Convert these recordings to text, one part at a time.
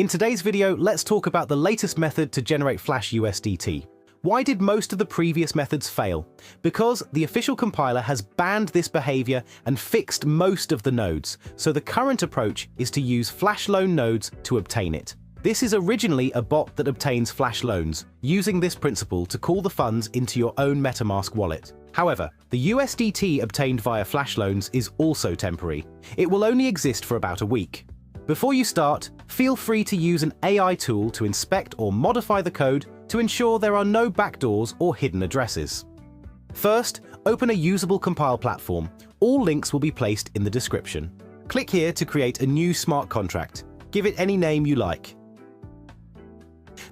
In today's video, let's talk about the latest method to generate Flash USDT. Why did most of the previous methods fail? Because the official compiler has banned this behavior and fixed most of the nodes, so the current approach is to use Flash loan nodes to obtain it. This is originally a bot that obtains Flash loans, using this principle to call the funds into your own MetaMask wallet. However, the USDT obtained via Flash loans is also temporary. It will only exist for about a week. Before you start, feel free to use an AI tool to inspect or modify the code to ensure there are no backdoors or hidden addresses. First, open a usable compile platform. All links will be placed in the description. Click here to create a new smart contract. Give it any name you like.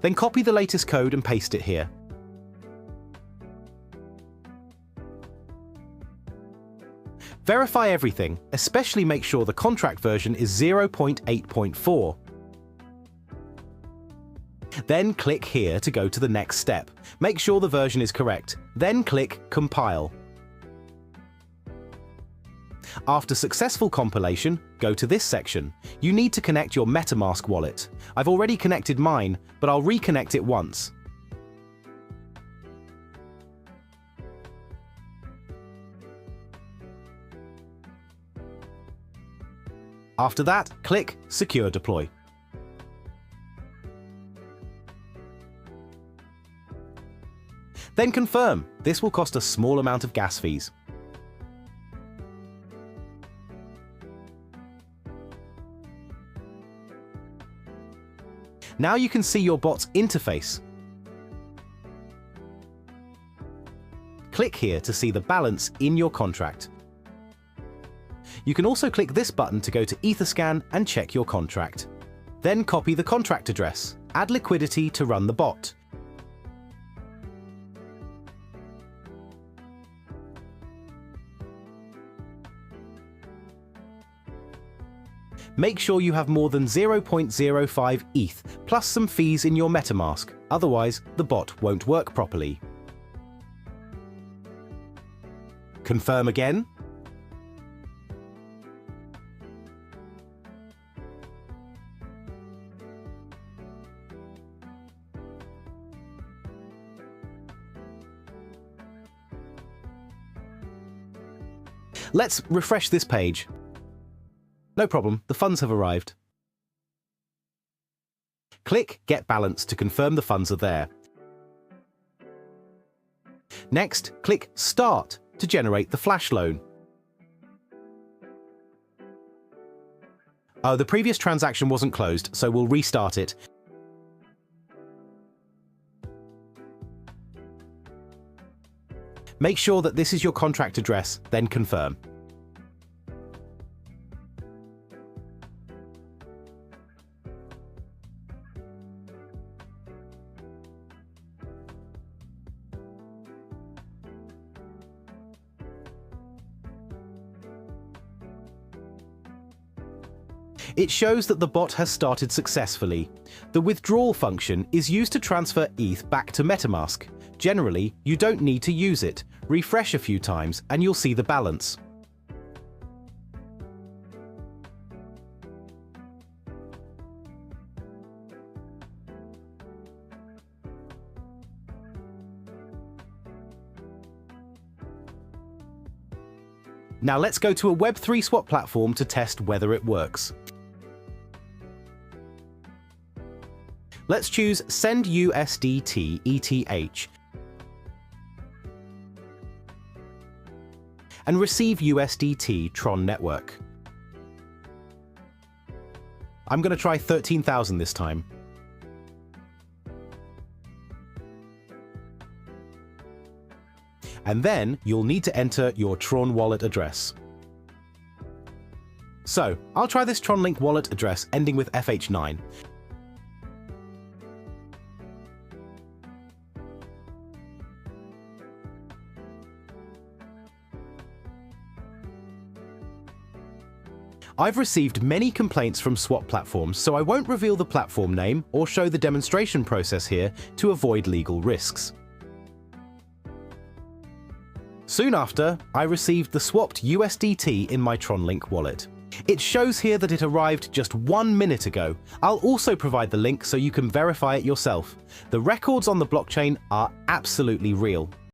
Then copy the latest code and paste it here. Verify everything, especially make sure the contract version is 0.8.4. Then click here to go to the next step. Make sure the version is correct. Then click Compile. After successful compilation, go to this section. You need to connect your MetaMask wallet. I've already connected mine, but I'll reconnect it once. After that, click Secure Deploy. Then confirm. This will cost a small amount of gas fees. Now you can see your bot's interface. Click here to see the balance in your contract. You can also click this button to go to Etherscan and check your contract. Then copy the contract address. Add liquidity to run the bot. Make sure you have more than 0.05 ETH plus some fees in your MetaMask, otherwise the bot won't work properly. Confirm again. Let's refresh this page. No problem, the funds have arrived. Click Get Balance to confirm the funds are there. Next, click Start to generate the Flash loan. Oh, the previous transaction wasn't closed, so we'll restart it. Make sure that this is your contract address, then confirm. It shows that the bot has started successfully. The withdrawal function is used to transfer ETH back to MetaMask. Generally, you don't need to use it. Refresh a few times and you'll see the balance. Now let's go to a Web3 swap platform to test whether it works. Let's choose Send USDT ETH and receive USDT TRON network. I'm going to try 13,000 this time. And then you'll need to enter your TRON wallet address. So I'll try this TRON link wallet address ending with FH9. I've received many complaints from swap platforms, so I won't reveal the platform name or show the demonstration process here to avoid legal risks. Soon after, I received the swapped USDT in my TRON link wallet. It shows here that it arrived just 1 minute ago. I'll also provide the link so you can verify it yourself. The records on the blockchain are absolutely real.